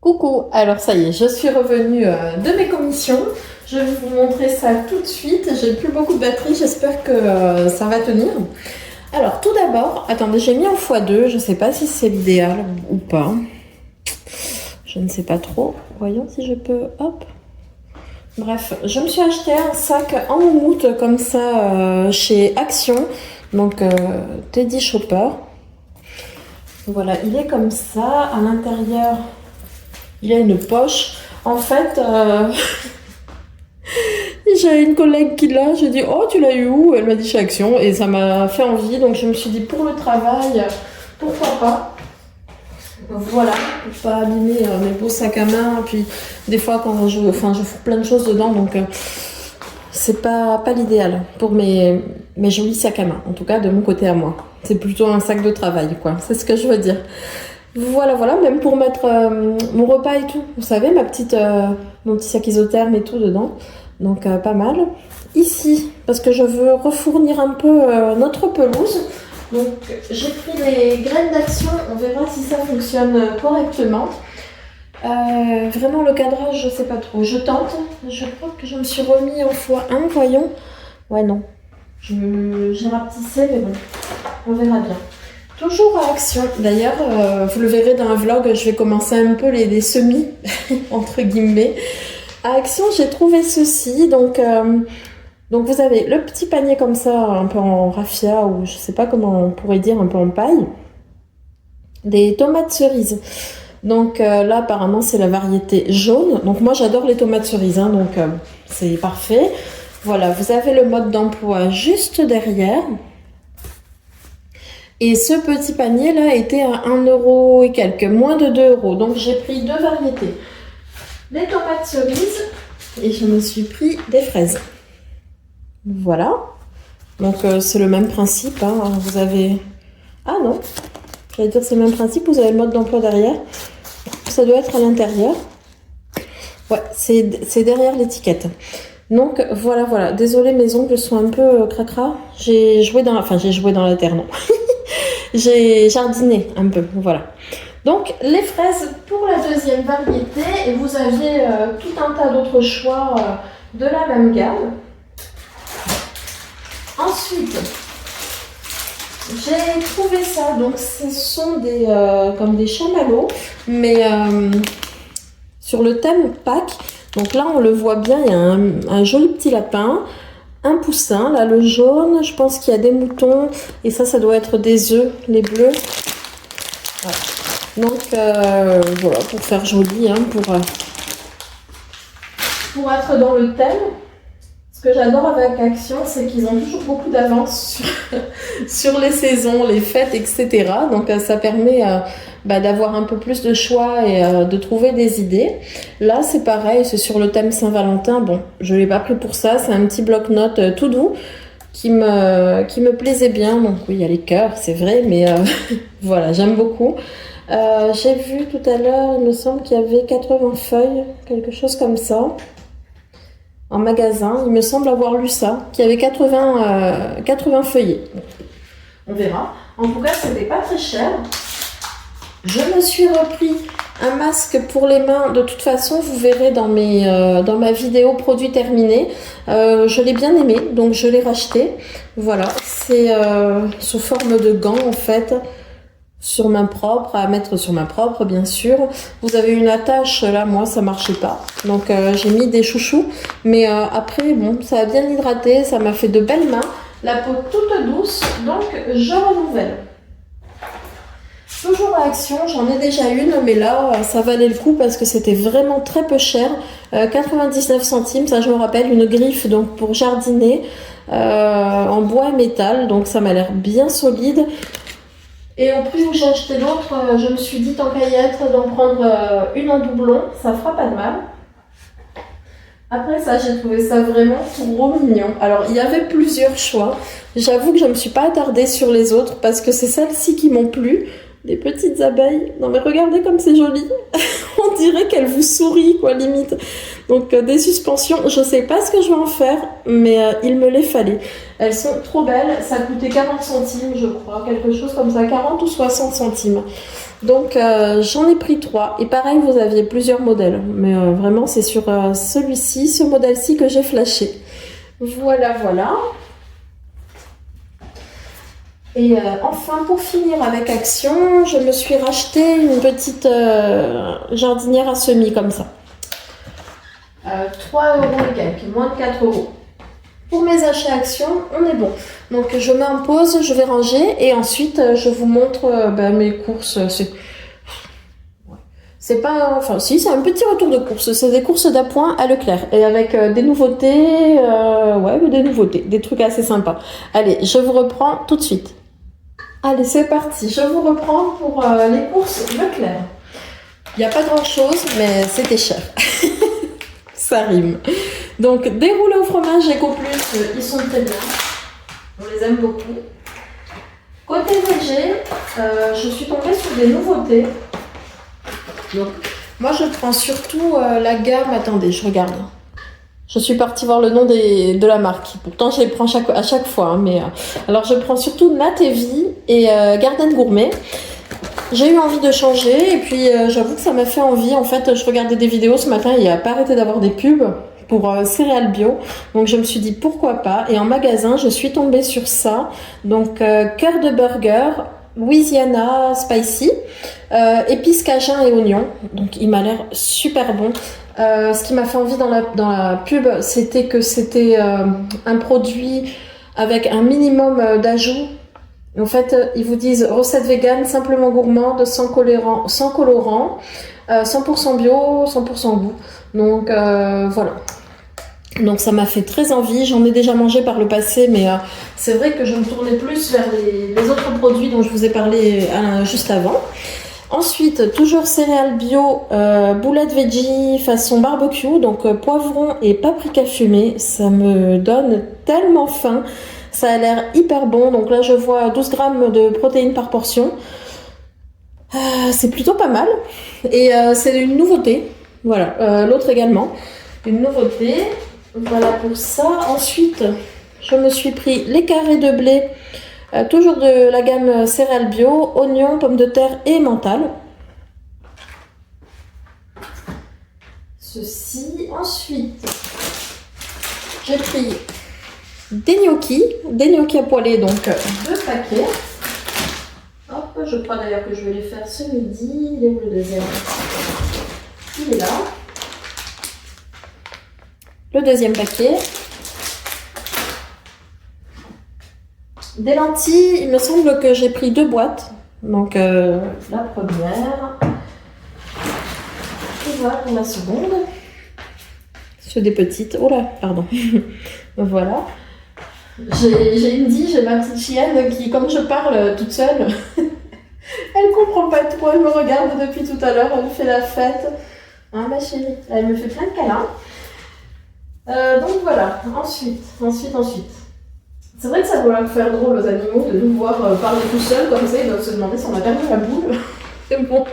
Coucou, alors ça y est, je suis revenue de mes commissions. Je vais vous montrer ça tout de suite. J'ai plus beaucoup de batterie, j'espère que ça va tenir. Alors tout d'abord, attendez, j'ai mis en x2, je ne sais pas si c'est l'idéal ou pas. Je ne sais pas trop. Voyons si je peux, hop. Bref, je me suis acheté un sac en moumoute comme ça chez Action, donc Teddy Shopper. Voilà, il est comme ça, à l'intérieur. Il y a une poche. En fait, j'ai une collègue qui l'a. J'ai dit, oh, tu l'as eu où? Elle m'a dit chez Action. Et ça m'a fait envie. Donc, je me suis dit, pour le travail, pourquoi pas? Voilà, pour pas abîmer mes beaux sacs à main. Puis, des fois, quand je fous plein de choses dedans. Donc, c'est pas l'idéal pour mes jolis sacs à main. En tout cas, de mon côté à moi. C'est plutôt un sac de travail, quoi. C'est ce que je veux dire. Voilà, même pour mettre mon repas et tout. Vous savez, mon petit sac isotherme et tout dedans. Donc, pas mal. Ici, parce que je veux refournir un peu notre pelouse. Donc, j'ai pris les graines d'Action. On verra si ça fonctionne correctement. Vraiment, le cadrage, je sais pas trop. Je tente. Je crois que je me suis remis en x1, voyons. Ouais, non. J'ai rapetissé, mais bon, on verra bien. Toujours à Action. D'ailleurs, vous le verrez dans un vlog, je vais commencer un peu les semis, entre guillemets. À Action, j'ai trouvé ceci. Donc vous avez le petit panier comme ça, un peu en raffia, ou je sais pas comment on pourrait dire, un peu en paille. Des tomates cerises. Donc là, apparemment, c'est la variété jaune. Donc moi, j'adore les tomates cerises, hein, donc c'est parfait. Voilà, vous avez le mode d'emploi juste derrière. Et ce petit panier là était à 1 € et quelques, moins de 2 €. Donc j'ai pris deux variétés. Des tomates cerises et je me suis pris des fraises. Voilà. Donc c'est le même principe. Hein. Vous avez... Ah non. J'allais dire c'est le même principe. Vous avez le mode d'emploi derrière. Ça doit être à l'intérieur. Ouais, c'est derrière l'étiquette. Donc voilà. Désolée, mes ongles sont un peu cracra. J'ai joué dans la terre, non. J'ai jardiné un peu, voilà. Donc, les fraises pour la deuxième variété. Et vous aviez tout un tas d'autres choix de la même gamme. Ensuite, j'ai trouvé ça. Donc, ce sont comme des chamallows, mais sur le thème Pâques. Donc là, on le voit bien, il y a un joli petit lapin. Un poussin, là le jaune, je pense qu'il y a des moutons et ça doit être des œufs, les bleus. Voilà. Donc voilà, pour faire joli, hein, pour être dans le thème. Ce que j'adore avec Action, c'est qu'ils ont toujours beaucoup d'avance sur les saisons, les fêtes, etc. Donc ça permet d'avoir un peu plus de choix et de trouver des idées. Là, c'est pareil, c'est sur le thème Saint-Valentin. Bon, je ne l'ai pas pris pour ça, c'est un petit bloc-notes tout doux qui me plaisait bien. Donc oui, il y a les cœurs, c'est vrai, mais voilà, j'aime beaucoup. J'ai vu tout à l'heure, il me semble qu'il y avait 80 feuilles, quelque chose comme ça. En magasin, il me semble avoir lu ça, qu'il y avait 80 feuillets. On verra. En tout cas, c'était pas très cher. Je me suis repris un masque pour les mains. De toute façon, vous verrez dans ma vidéo produit terminé. Je l'ai bien aimé, donc je l'ai racheté. Voilà, c'est sous forme de gants en fait. Sur main propre, à mettre sur main propre bien sûr. Vous avez une attache, là moi ça marchait pas. Donc j'ai mis des chouchous. Mais après bon, ça a bien hydraté, ça m'a fait de belles mains. La peau toute douce, donc je renouvelle. Toujours à Action, j'en ai déjà une, mais là ça valait le coup parce que c'était vraiment très peu cher. 99 centimes, ça je me rappelle, une griffe donc pour jardiner en bois et métal. Donc ça m'a l'air bien solide. Et au prix où j'ai acheté l'autre, je me suis dit tant qu'à y être, d'en prendre une en doublon, ça fera pas de mal. Après ça, j'ai trouvé ça vraiment trop mignon. Alors, il y avait plusieurs choix. J'avoue que je ne me suis pas attardée sur les autres parce que c'est celles-ci qui m'ont plu. Des petites abeilles. Non mais regardez comme c'est joli. On dirait qu'elles vous sourient, quoi, limite. Donc, des suspensions. Je sais pas ce que je vais en faire, mais il me les fallait. Elles sont trop belles. Ça coûtait 40 centimes, je crois. Quelque chose comme ça. 40 ou 60 centimes. Donc j'en ai pris 3 et pareil vous aviez plusieurs modèles mais vraiment c'est sur celui-ci, ce modèle-ci que j'ai flashé. Voilà. Et enfin pour finir avec Action, je me suis racheté une petite jardinière à semis comme ça. 3 € et quelques, moins de 4 €. Pour mes achats Action, on est bon. Donc je mets en pause, je vais ranger et ensuite je vous montre mes courses. C'est pas, enfin si, c'est un petit retour de course. C'est des courses d'appoint à Leclerc et avec des nouveautés, des nouveautés, des trucs assez sympas. Allez, je vous reprends tout de suite. Allez, c'est parti. Je vous reprends pour les courses Leclerc. Il n'y a pas grand chose, mais c'était cher. Ça rime. Donc, des roulés au fromage EcoPlus, ils sont très bien. On les aime beaucoup. Côté végé, je suis tombée sur des nouveautés. Donc, moi, je prends surtout la gamme... Attendez, je regarde. Je suis partie voir le nom de la marque. Pourtant, je les prends à chaque fois. Hein, mais, alors, je prends surtout Nat et Vie et Garden Gourmet. J'ai eu envie de changer et puis j'avoue que ça m'a fait envie. En fait, je regardais des vidéos ce matin, il n'y a pas arrêté d'avoir des pubs pour céréales bio. Donc je me suis dit pourquoi pas. Et en magasin, je suis tombée sur ça. Donc cœur de burger, Louisiana spicy, épices cajun et oignons. Donc il m'a l'air super bon. Ce qui m'a fait envie dans la pub, c'était que c'était un produit avec un minimum d'ajouts. En fait, ils vous disent recette végane, simplement gourmande, sans colorant, 100% bio, 100% goût. Donc voilà. Donc ça m'a fait très envie. J'en ai déjà mangé par le passé, mais c'est vrai que je me tournais plus vers les autres produits dont je vous ai parlé juste avant. Ensuite, toujours céréales bio, boulettes veggie façon barbecue, donc poivron et paprika fumé. Ça me donne tellement faim. Ça a l'air hyper bon. Donc là, je vois 12 grammes de protéines par portion. C'est plutôt pas mal. Et c'est une nouveauté. Voilà. L'autre également. Une nouveauté. Voilà pour ça. Ensuite, je me suis pris les carrés de blé. Toujours de la gamme céréales bio. Oignons, pommes de terre et mental. Ceci. Ensuite, j'ai pris des gnocchis à poêler, donc 2 paquets. Hop, je crois d'ailleurs que je vais les faire ce midi. Il est où le deuxième? Il est là. Le deuxième paquet. Des lentilles, il me semble que j'ai pris 2 boîtes. Donc la première. Et voilà pour la seconde. C'est des petites. Oh là, pardon. Voilà. J'ai ma petite chienne qui, comme je parle toute seule, elle comprend pas trop, elle me regarde depuis tout à l'heure, elle fait la fête. Hein, ma chérie, elle me fait plein de câlins. Donc voilà, ensuite. C'est vrai que ça doit leur faire drôle aux animaux de nous voir parler tout seuls comme ça, ils doivent se demander si on a perdu la boule. C'est bon.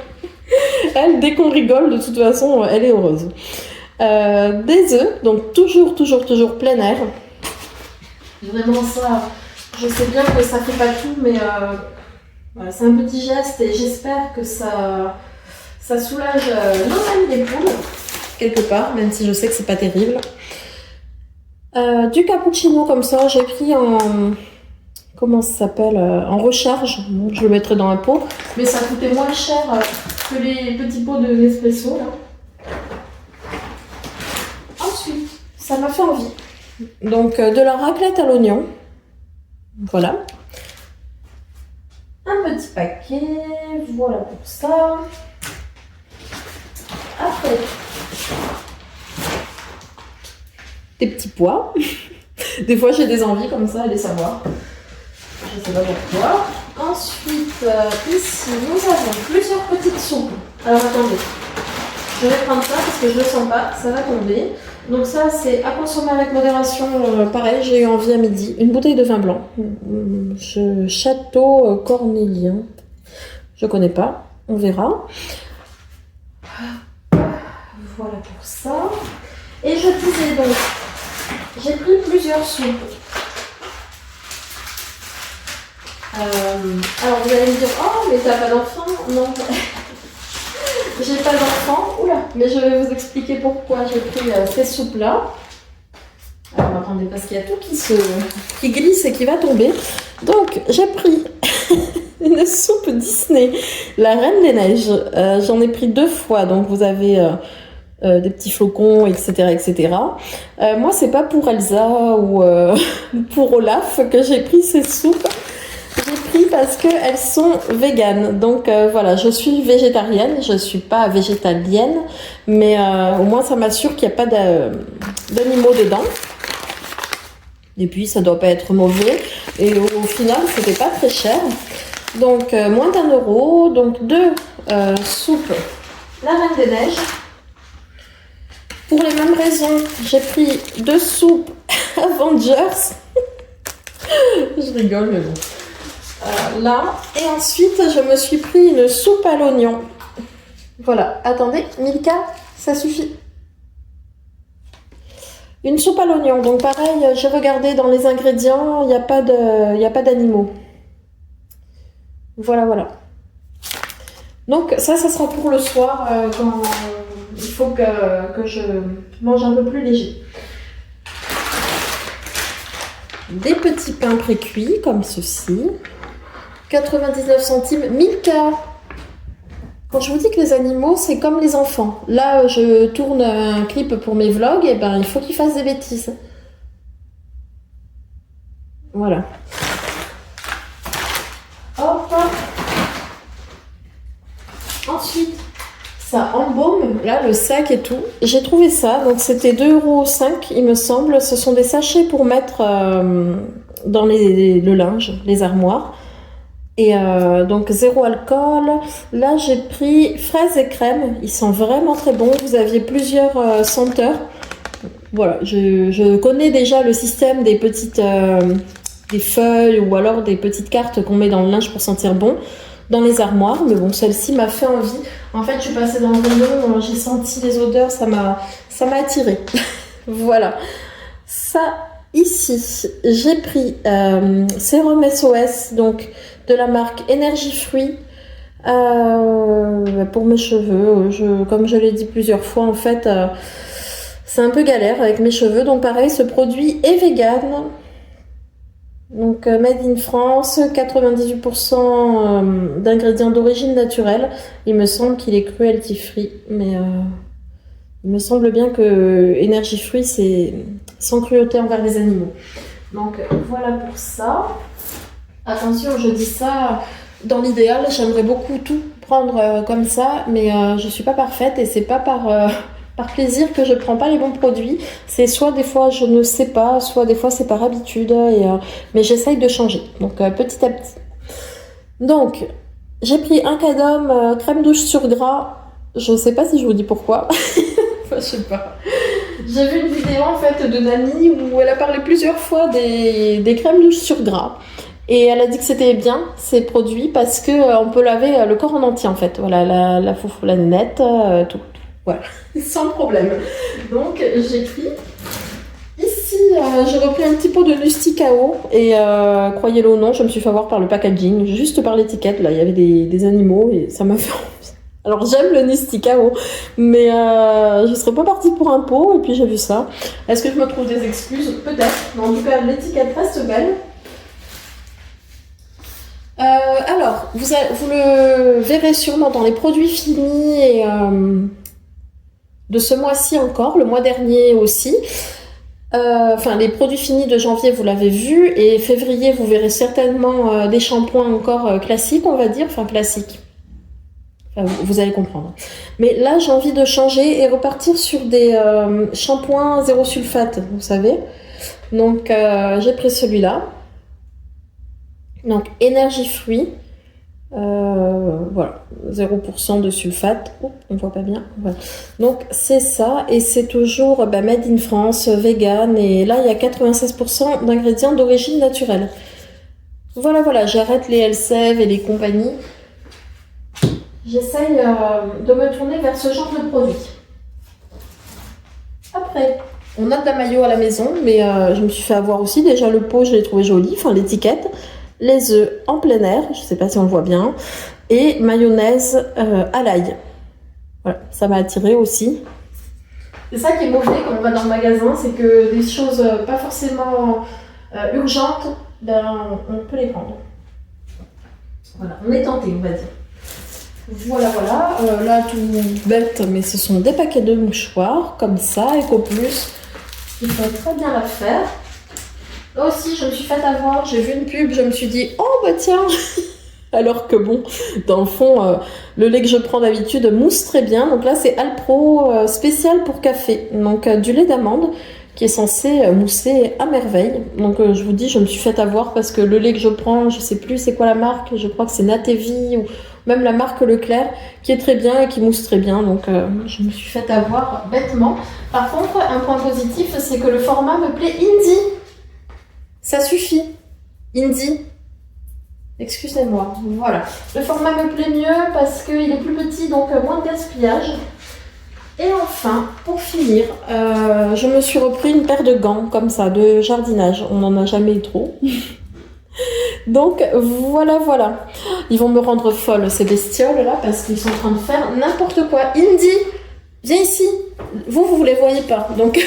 Elle, dès qu'on rigole, de toute façon, elle est heureuse. Des œufs, donc toujours plein air. Vraiment ça, je sais bien que ça fait pas tout, mais voilà, c'est un petit geste et j'espère que ça soulage nos amis des poules, quelque part, même si je sais que c'est pas terrible. Du cappuccino comme ça, j'ai pris en... Comment ça s'appelle, en recharge. Bon, je le mettrai dans un pot, mais ça coûtait moins cher que les petits pots de Nespresso là. Ensuite, ça m'a fait envie. Donc de la raclette à l'oignon. Voilà. Un petit paquet. Voilà pour ça. Après, des petits pois. Des fois j'ai des envies comme ça, allez savoir. Je sais pas pourquoi. Ensuite, ici, nous avons plusieurs petites soupes. Alors attendez, je vais prendre ça parce que je ne le sens pas, ça va tomber. Donc ça, c'est à consommer avec modération. Pareil, j'ai eu envie à midi. Une bouteille de vin blanc. Château Cornélien. Je connais pas, on verra. Voilà pour ça. Et je disais donc, j'ai pris plusieurs soupes. Alors vous allez me dire, oh mais t'as pas d'enfant? Non, j'ai pas d'enfant. Oula, mais je vais vous expliquer pourquoi j'ai pris ces soupes là. Alors attendez, parce qu'il y a tout qui glisse et qui va tomber. Donc j'ai pris une soupe Disney, la Reine des Neiges. J'en ai pris 2 fois, donc vous avez des petits flocons, etc. etc. Moi c'est pas pour Elsa ou pour Olaf que j'ai pris ces soupes. J'ai pris parce qu'elles sont véganes. Donc voilà, je suis végétarienne, je suis pas végétalienne, mais au moins ça m'assure qu'il n'y a pas d'animaux dedans. Et puis ça doit pas être mauvais. Et au final, c'était pas très cher. Donc moins d'1 €. Donc 2 soupes la Reine des Neiges. Pour les mêmes raisons, j'ai pris 2 soupes Avengers. Je rigole, mais bon. Là, et ensuite je me suis pris une soupe à l'oignon. Voilà, attendez, Milka, ça suffit. Une soupe à l'oignon, donc pareil, j'ai regardé dans les ingrédients, il n'y a pas d'animaux. Voilà, voilà. Donc ça sera pour le soir, quand il faut que je mange un peu plus léger. Des petits pains pré-cuits, comme ceci. 99 centimes, Milka. Quand je vous dis que les animaux, c'est comme les enfants. Là, je tourne un clip pour mes vlogs, et ben il faut qu'ils fassent des bêtises. Voilà. Hop. Ensuite, ça embaume, là, le sac et tout. J'ai trouvé ça, donc c'était 2,5 €, il me semble. Ce sont des sachets pour mettre dans le linge, les armoires. Et donc 0 alcool. Là j'ai pris fraises et crème, ils sont vraiment très bons. Vous aviez plusieurs senteurs. Voilà, je connais déjà le système des petites des feuilles ou alors des petites cartes qu'on met dans le linge pour sentir bon dans les armoires. Mais bon, celle-ci m'a fait envie. En fait, je suis passée dans le rayon, j'ai senti les odeurs, ça m'a attirée. Voilà. Ça ici, j'ai pris sérum SOS, donc de la marque Énergie Fruits pour mes cheveux. Comme je l'ai dit plusieurs fois, en fait, c'est un peu galère avec mes cheveux. Donc pareil, ce produit est vegan. Donc made in France, 98% d'ingrédients d'origine naturelle. Il me semble qu'il est cruelty free, mais il me semble bien que Énergie Fruits, c'est sans cruauté envers les animaux. Donc voilà pour ça. Attention, je dis ça, dans l'idéal, j'aimerais beaucoup tout prendre comme ça, mais je suis pas parfaite et c'est pas par plaisir que je prends pas les bons produits. C'est soit des fois je ne sais pas, soit des fois c'est par habitude, mais j'essaye de changer, donc petit à petit. Donc, j'ai pris un Cadom crème douche sur gras, je sais pas si je vous dis pourquoi, enfin, je sais pas. J'ai vu une vidéo en fait de Nani où elle a parlé plusieurs fois des crèmes douche sur gras. Et elle a dit que c'était bien ces produits parce que on peut laver le corps en entier en fait. Voilà, la foufou, la nénette, tout. Voilà, sans problème. Donc j'ai pris ici, j'ai repris un petit pot de Nusticao et croyez-le ou non, je me suis fait avoir par le packaging, juste par l'étiquette. Là, il y avait des animaux et ça m'a fait envie. Alors j'aime le Nusticao, mais je serais pas partie pour un pot et puis j'ai vu ça. Est-ce que je me trouve des excuses? Peut-être. Mais en tout cas, l'étiquette reste belle. Alors, vous le verrez sûrement dans les produits finis et de ce mois-ci encore, le mois dernier aussi. Enfin, les produits finis de janvier, vous l'avez vu, et février, vous verrez certainement des shampoings encore classiques, on va dire, enfin classiques. Enfin, vous allez comprendre. Mais là, j'ai envie de changer et repartir sur des shampoings zéro sulfate, vous savez. Donc, j'ai pris celui-là. Donc, Énergie Fruits. Voilà, 0% de sulfate. Oh, on voit pas bien. Voilà. Donc c'est ça, et c'est toujours made in France, vegan, et là il y a 96% d'ingrédients d'origine naturelle. Voilà, voilà, j'arrête les Elseve et les compagnies. J'essaye de me tourner vers ce genre de produit. Après, on a de la maillot à la maison, mais je me suis fait avoir aussi. Déjà, le pot, je l'ai trouvé joli, enfin l'étiquette. Les œufs en plein air, je sais pas si on le voit bien. Et mayonnaise à l'ail. Voilà, ça m'a attiré aussi. C'est ça qui est mauvais quand on va dans le magasin, c'est que des choses pas forcément urgentes, ben, on peut les prendre. Voilà, on est tenté, on va dire. Voilà, voilà. Là, tout bête, mais ce sont des paquets de mouchoirs, comme ça, EcoPlus. Il faut très bien la faire. Là aussi, je me suis fait avoir, j'ai vu une pub, je me suis dit, oh bah tiens. Alors que bon, dans le fond, le lait que je prends d'habitude mousse très bien. Donc là, c'est Alpro spécial pour café. Donc du lait d'amande qui est censé mousser à merveille. Donc je vous dis, je me suis fait avoir parce que le lait que je prends, je sais plus c'est quoi la marque, je crois que c'est Natevi ou même la marque Leclerc, qui est très bien et qui mousse très bien. Donc je me suis fait avoir bêtement. Par contre, un point positif, c'est que le format me plaît Indie. Ça suffit. Indie. Excusez-moi, voilà. Le format me plaît mieux parce qu'il est plus petit, donc moins de gaspillage. Et enfin, pour finir, je me suis repris une paire de gants, comme ça, de jardinage. On n'en a jamais eu trop. Donc, voilà, voilà. Ils vont me rendre folle, ces bestioles-là, parce qu'ils sont en train de faire n'importe quoi. Indy, viens ici. Vous les voyez pas, donc...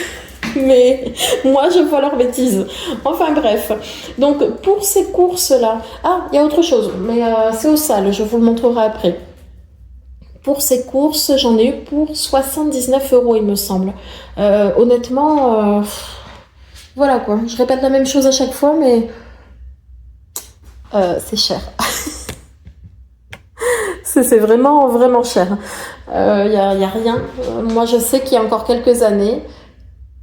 Mais moi, je vois leurs bêtises. Enfin bref. Donc, pour ces courses-là... Ah, il y a autre chose, mais c'est au sale, je vous le montrerai après. Pour ces courses, j'en ai eu pour 79 €, il me semble. Honnêtement, voilà quoi. Je répète la même chose à chaque fois, mais c'est cher. C'est vraiment, vraiment cher. Y a rien. Moi, je sais qu'il y a encore quelques années...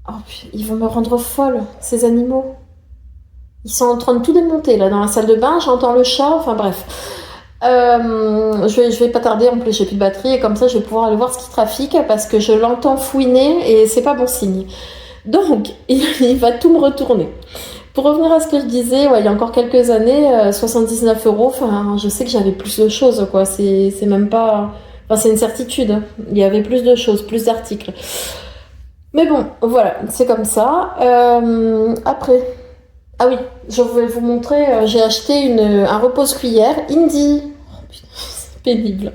Oh, ils vont me rendre folle, ces animaux. Ils sont en train de tout démonter, là, dans la salle de bain. J'entends le chat, enfin bref. Je vais pas tarder, en plus j'ai plus de batterie. Et comme ça, je vais pouvoir aller voir ce qui trafique, parce que je l'entends fouiner et c'est pas bon signe. Donc, il va tout me retourner. Pour revenir à ce que je disais, ouais, il y a encore quelques années, 79 €, enfin, je sais que j'avais plus de choses, quoi. C'est même pas... Enfin, c'est une certitude. Il y avait plus de choses, plus d'articles. Mais bon, voilà, c'est comme ça. Après, ah oui, je vais vous montrer, j'ai acheté un repose-cuillère Indie. Oh putain, c'est pénible.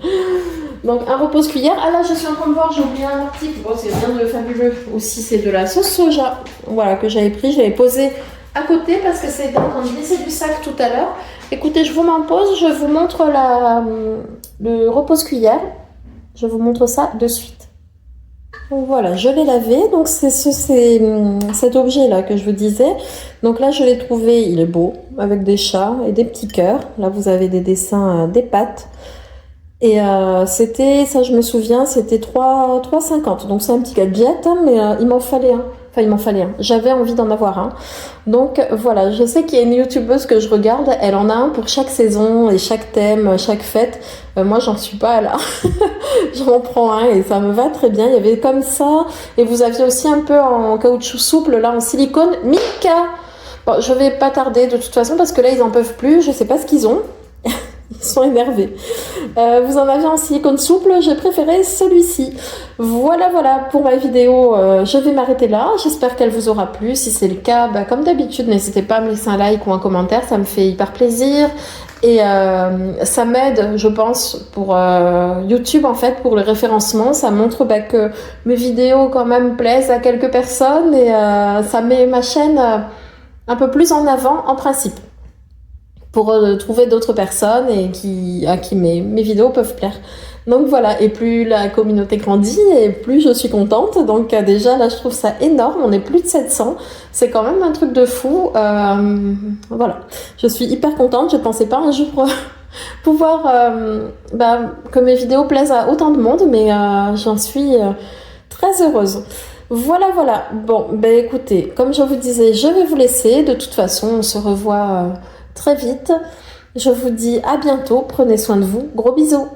Donc un repose-cuillère. Ah là, je suis en train de voir, j'ai oublié un article. Bon, c'est rien de fabuleux. Aussi, c'est de la sauce soja. Voilà, que j'avais pris, j'avais posé à côté parce que c'était en train de glisser du sac tout à l'heure. Écoutez, je vous m'en pose, je vous montre le repose-cuillère. Je vous montre ça de suite. Voilà, je l'ai lavé, donc c'est cet objet-là que je vous disais. Donc là, je l'ai trouvé, il est beau, avec des chats et des petits cœurs. Là, vous avez des dessins, des pattes. Et c'était, ça je me souviens, c'était 3,50. Donc c'est un petit gadget, hein, mais il m'en fallait un. Enfin, il m'en fallait un. J'avais envie d'en avoir un. Donc voilà, je sais qu'il y a une youtubeuse que je regarde, elle en a un pour chaque saison et chaque thème, chaque fête. Moi, j'en suis pas là. J'en prends un et ça me va très bien. Il y avait comme ça. Et vous aviez aussi un peu en caoutchouc souple, là, en silicone. Milka! Bon, je vais pas tarder de toute façon parce que là, ils en peuvent plus. Je sais pas ce qu'ils ont. Ils sont énervés. Vous en avez en silicone souple, j'ai préféré celui-ci. Voilà, voilà pour ma vidéo. Je vais m'arrêter là. J'espère qu'elle vous aura plu. Si c'est le cas, bah, comme d'habitude, n'hésitez pas à me laisser un like ou un commentaire. Ça me fait hyper plaisir. Et ça m'aide, je pense, pour YouTube, en fait, pour le référencement. Ça montre bah, que mes vidéos, quand même, plaisent à quelques personnes. Et ça met ma chaîne un peu plus en avant, en principe, pour trouver d'autres personnes et à qui mes vidéos peuvent plaire. Donc voilà, et plus la communauté grandit et plus je suis contente. Donc déjà là je trouve ça énorme, on est plus de 700, c'est quand même un truc de fou. Voilà, je suis hyper contente, je pensais pas un jour pouvoir que mes vidéos plaisent à autant de monde, mais j'en suis très heureuse. Voilà, voilà. Bon, ben écoutez, comme je vous disais, je vais vous laisser. De toute façon, on se revoit très vite. Je vous dis à bientôt, prenez soin de vous, gros bisous.